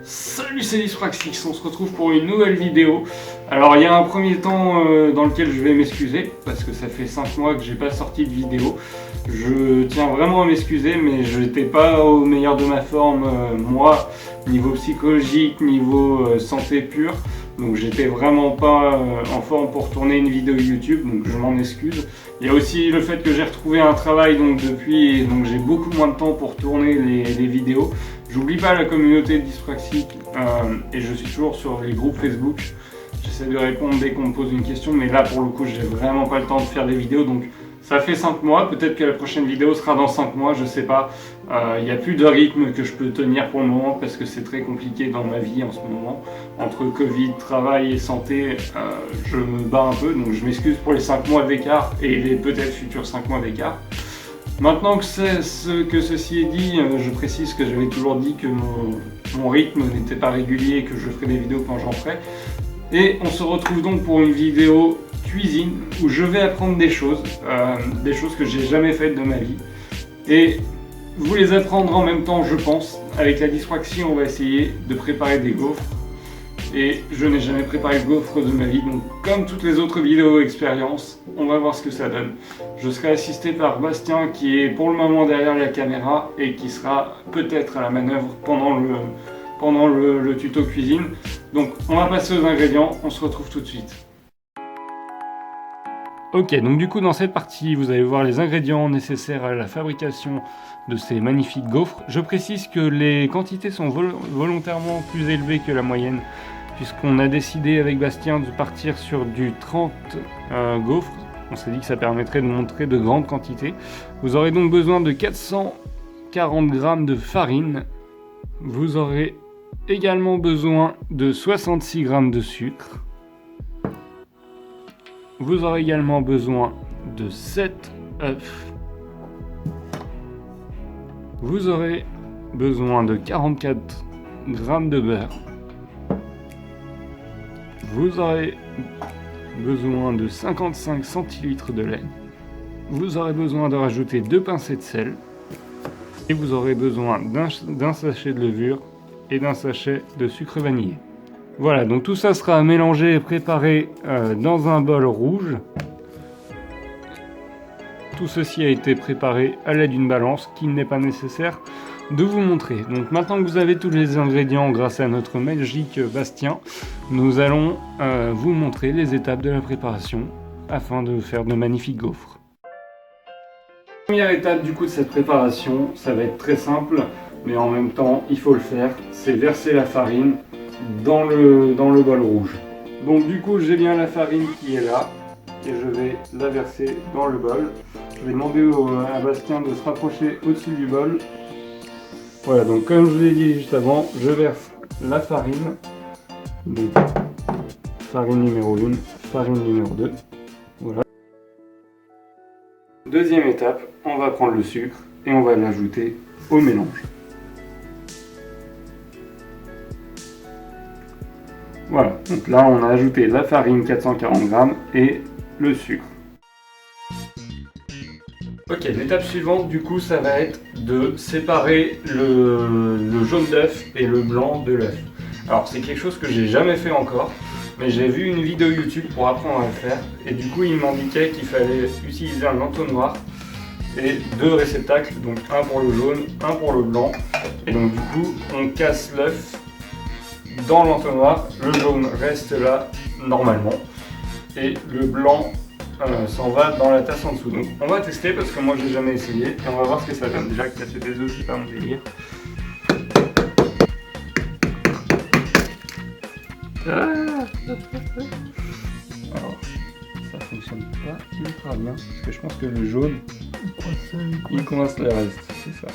Salut, c'est Dyspraxix, on se retrouve pour une nouvelle vidéo. Alors il y a un premier temps dans lequel je vais m'excuser, parce que ça fait 5 mois que j'ai pas sorti de vidéo. Je tiens vraiment à m'excuser, mais je n'étais pas au meilleur de ma forme, moi, niveau psychologique, niveau santé pure. Donc j'étais vraiment pas en forme pour tourner une vidéo YouTube, donc je m'en excuse. Il y a aussi le fait que j'ai retrouvé un travail donc depuis, donc j'ai beaucoup moins de temps pour tourner les vidéos. J'oublie pas la communauté Dyspraxique et je suis toujours sur les groupes Facebook. J'essaie de répondre dès qu'on me pose une question, mais là pour le coup j'ai vraiment pas le temps de faire des vidéos, donc ça fait 5 mois, peut-être que la prochaine vidéo sera dans 5 mois, je sais pas. Il n'y a plus de rythme que je peux tenir pour le moment parce que c'est très compliqué dans ma vie en ce moment. Entre Covid, travail et santé, je me bats un peu, donc je m'excuse pour les 5 mois d'écart et les peut-être futurs 5 mois d'écart. Maintenant que ceci est dit, je précise que j'avais toujours dit que mon rythme n'était pas régulier et que je ferai des vidéos quand j'en ferai. Et on se retrouve donc pour une vidéo cuisine où je vais apprendre des choses que j'ai jamais faites de ma vie. Et vous les apprendre en même temps, je pense. Avec la Dyspraxie, on va essayer de préparer des gaufres. Et je n'ai jamais préparé de gaufres de ma vie, donc comme toutes les autres vidéos expériences, on va voir ce que ça donne. Je serai assisté par Bastien qui est pour le moment derrière la caméra et qui sera peut-être à la manœuvre pendant le tuto cuisine. Donc on va passer aux ingrédients, on se retrouve tout de suite. Ok, donc du coup dans cette partie, vous allez voir les ingrédients nécessaires à la fabrication de ces magnifiques gaufres. Je précise que les quantités sont volontairement plus élevées que la moyenne, puisqu'on a décidé avec Bastien de partir sur du 30 gaufres. On s'est dit que ça permettrait de montrer de grandes quantités. Vous aurez donc besoin de 440 g de farine. Vous aurez également besoin de 66 g de sucre. Vous aurez également besoin de 7 œufs. Vous aurez besoin de 44 g de beurre. Vous aurez besoin de 55 centilitres de lait. Vous aurez besoin de rajouter 2 pincées de sel. Et vous aurez besoin d'un sachet de levure et d'un sachet de sucre vanillé. Voilà, donc tout ça sera mélangé et préparé dans un bol rouge. Tout ceci a été préparé à l'aide d'une balance qu'il n'est pas nécessaire de vous montrer. Donc maintenant que vous avez tous les ingrédients grâce à notre magique Bastien, nous allons vous montrer les étapes de la préparation afin de faire de magnifiques gaufres. Première étape du coup de cette préparation, ça va être très simple, mais en même temps il faut le faire, c'est verser la farine dans le bol rouge. Donc du coup j'ai bien la farine qui est là et je vais la verser dans le bol. Je vais demander à Bastien de se rapprocher au-dessus du bol. Voilà, donc comme je vous l'ai dit juste avant, je verse la farine. Donc farine numéro 1, farine numéro 2. Voilà. Deuxième étape, on va prendre le sucre et on va l'ajouter au mélange. Voilà, donc là on a ajouté la farine 440 g et le sucre. Ok, l'étape suivante du coup ça va être de séparer le jaune d'œuf et le blanc de l'œuf. Alors c'est quelque chose que j'ai jamais fait encore, mais j'ai vu une vidéo YouTube pour apprendre à le faire et du coup il m'indiquait qu'il fallait utiliser un entonnoir et 2 réceptacles, donc un pour le jaune, un pour le blanc. Et donc du coup on casse l'œuf dans l'entonnoir, le jaune reste là normalement et le blanc s'en va dans la tasse en dessous. Donc on va tester parce que moi j'ai jamais essayé et on va voir ce que ça donne. Déjà casser des œufs c'est pas mon délire. Alors ça fonctionne pas ultra bien parce que je pense que le jaune il coince le reste, c'est ça.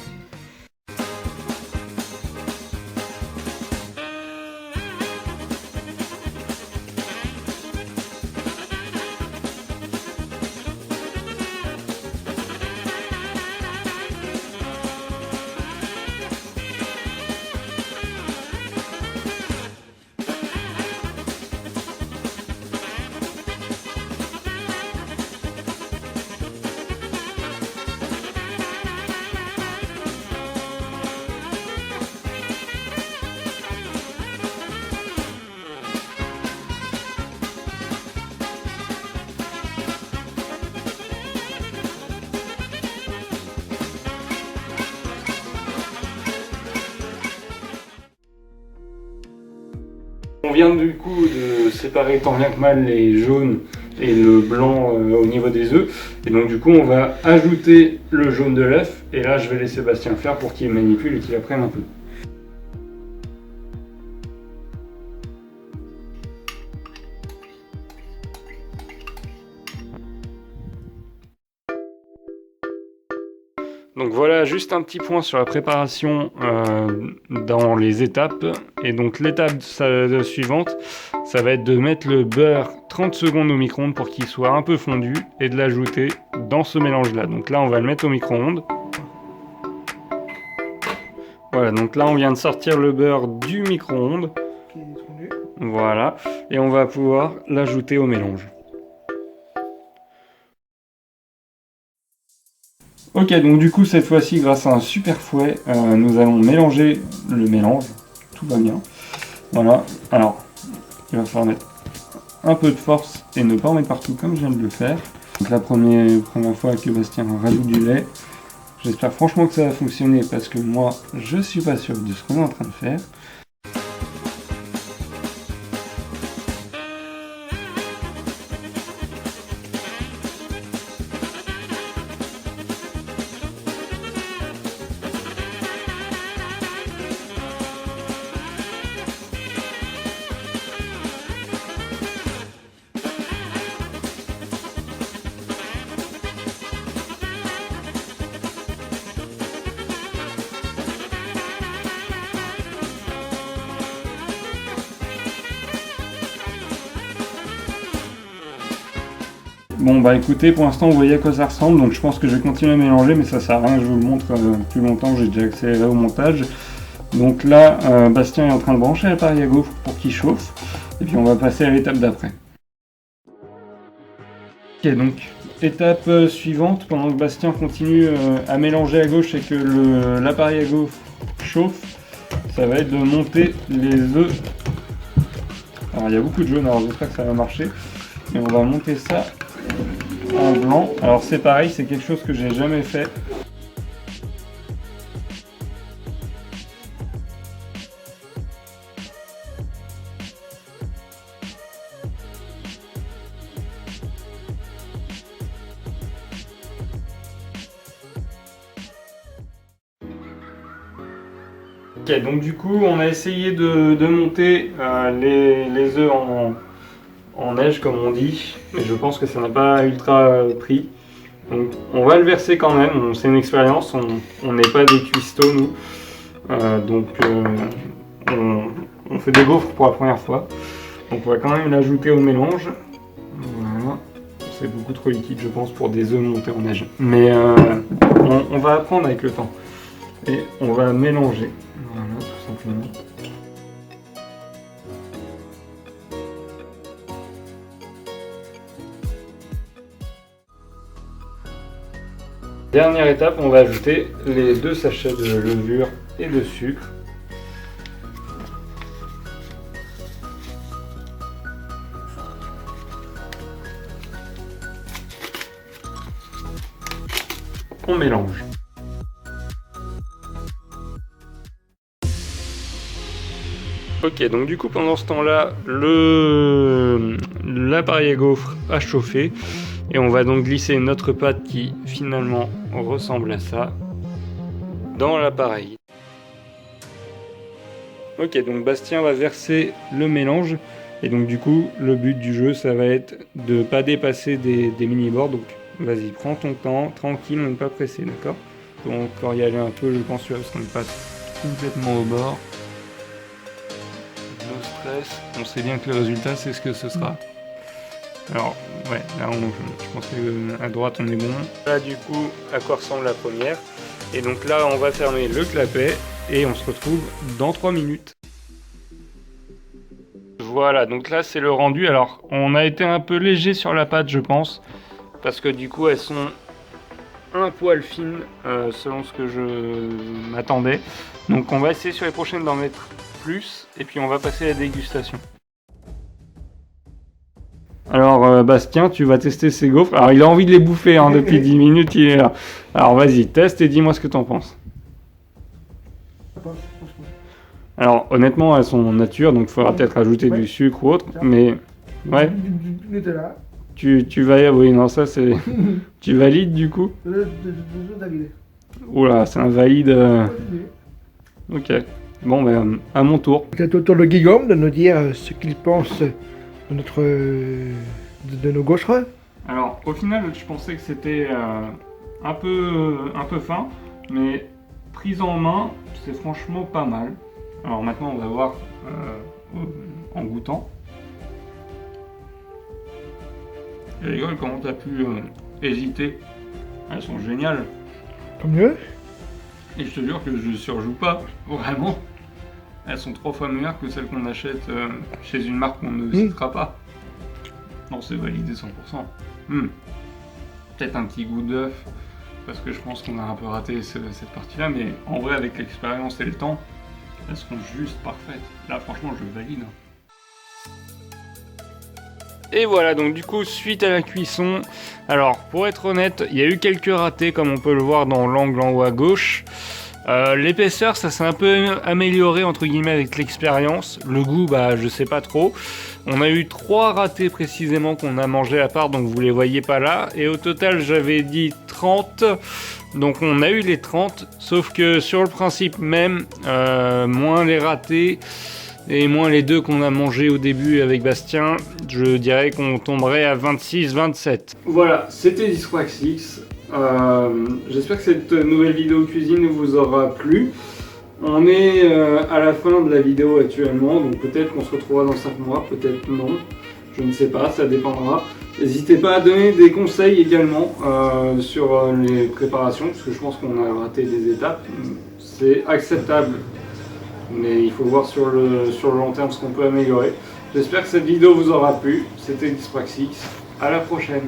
On vient du coup de séparer tant bien que mal les jaunes et le blanc au niveau des œufs. Et donc du coup on va ajouter le jaune de l'œuf. Et là je vais laisser Bastien faire pour qu'il manipule et qu'il apprenne un peu. Donc voilà, juste un petit point sur la préparation dans les étapes. Et donc l'étape suivante, ça va être de mettre le beurre 30 secondes au micro-ondes pour qu'il soit un peu fondu et de l'ajouter dans ce mélange-là. Donc là, on va le mettre au micro-ondes. Voilà, donc là, on vient de sortir le beurre du micro-ondes. Voilà, et on va pouvoir l'ajouter au mélange. Ok, donc du coup cette fois-ci grâce à un super fouet, nous allons mélanger le mélange, tout va bien. Voilà, alors il va falloir mettre un peu de force et ne pas en mettre partout comme je viens de le faire. Donc la première fois que Bastien rajoute du lait, j'espère franchement que ça va fonctionner parce que moi je suis pas sûr de ce qu'on est en train de faire. Bon bah écoutez, pour l'instant vous voyez à quoi ça ressemble, donc je pense que je vais continuer à mélanger, mais ça sert à rien que je vous le montre plus longtemps, j'ai déjà accéléré au montage. Donc là, Bastien est en train de brancher l'appareil à gaufre pour qu'il chauffe, et puis on va passer à l'étape d'après. Ok, donc étape suivante, pendant que Bastien continue à mélanger à gauche et que l'appareil à gaufre chauffe, ça va être de monter les œufs. Alors il y a beaucoup de jaune, alors j'espère que ça va marcher, et on va monter ça en blanc. Alors c'est pareil, c'est quelque chose que j'ai jamais fait. Ok, donc du coup on a essayé de monter les œufs en neige comme on dit, mais je pense que ça n'a pas ultra pris. Donc on va le verser quand même, c'est une expérience, on n'est pas des cuistots nous, donc on fait des gaufres pour la première fois. Donc on va quand même l'ajouter au mélange. Voilà, c'est beaucoup trop liquide je pense pour des œufs montés en neige, mais on va apprendre avec le temps. Et on va mélanger, voilà tout simplement. Dernière étape, on va ajouter les 2 sachets de levure et de sucre. On mélange. Ok, donc du coup pendant ce temps-là, l'appareil à gaufre a chauffé. Et on va donc glisser notre pâte qui finalement ressemble à ça dans l'appareil. Ok, donc Bastien va verser le mélange. Et donc du coup, le but du jeu, ça va être de ne pas dépasser des mini-bords. Donc vas-y, prends ton temps, tranquille, on n'est pas pressé, d'accord? Donc encore y aller un peu, je pense, parce qu'on n'est pas complètement au bord. No stress, on sait bien que le résultat, c'est ce que ce sera. Alors, ouais, là je pense qu'à droite on est bon. Là du coup, à quoi ressemble la première. Et donc là, on va fermer le clapet et on se retrouve dans 3 minutes. Voilà, donc là c'est le rendu. Alors, on a été un peu léger sur la pâte, je pense, parce que du coup, elles sont un poil fines, selon ce que je m'attendais. Donc on va essayer sur les prochaines d'en mettre plus, et puis on va passer à la dégustation. Alors Bastien, tu vas tester ces gaufres. Alors il a envie de les bouffer hein, depuis 10 minutes, il est là. Alors vas-y, teste et dis-moi ce que t'en penses. Alors honnêtement, elles sont nature, donc il faudra peut-être rajouter du sucre ou autre, mais ouais. Du Nutella. Tu vas, oui, non, ça c'est. Tu valides du coup? David. Oula, c'est un valide. Ok. Bon, ben, à mon tour. C'est au tour de Guillaume de nous dire ce qu'il pense de notre. De nos gauchereux. Alors, au final, je pensais que c'était un peu fin, mais prise en main, c'est franchement pas mal. Alors maintenant, on va voir en goûtant. Et rigole, comment t'as pu hésiter? Elles sont géniales. Tant mieux. Et je te jure que je surjoue pas, vraiment. Elles sont 3 fois meilleures que celles qu'on achète chez une marque qu'on ne citera pas. Non, c'est validé 100%. Peut-être un petit goût d'œuf, parce que je pense qu'on a un peu raté cette partie-là, mais en vrai, avec l'expérience et le temps, elles seront juste parfaites. Là, franchement, je valide. Et voilà, donc du coup, suite à la cuisson, alors pour être honnête, il y a eu quelques ratés, comme on peut le voir dans l'angle en haut à gauche. L'épaisseur, ça s'est un peu amélioré entre guillemets avec l'expérience. Le goût, bah je sais pas trop. On a eu 3 ratés précisément qu'on a mangé à part, donc vous les voyez pas là. Et au total, j'avais dit 30. Donc on a eu les 30, sauf que sur le principe même, moins les ratés et moins les 2 qu'on a mangé au début avec Bastien, je dirais qu'on tomberait à 26-27. Voilà, c'était Discwax. J'espère que cette nouvelle vidéo cuisine vous aura plu. On est à la fin de la vidéo actuellement, donc peut-être qu'on se retrouvera dans 5 mois, peut-être non, je ne sais pas, ça dépendra. N'hésitez pas à donner des conseils également sur les préparations, parce que je pense qu'on a raté des étapes. C'est acceptable, mais il faut voir sur le long terme ce qu'on peut améliorer. J'espère que cette vidéo vous aura plu. C'était Discwax. À la prochaine.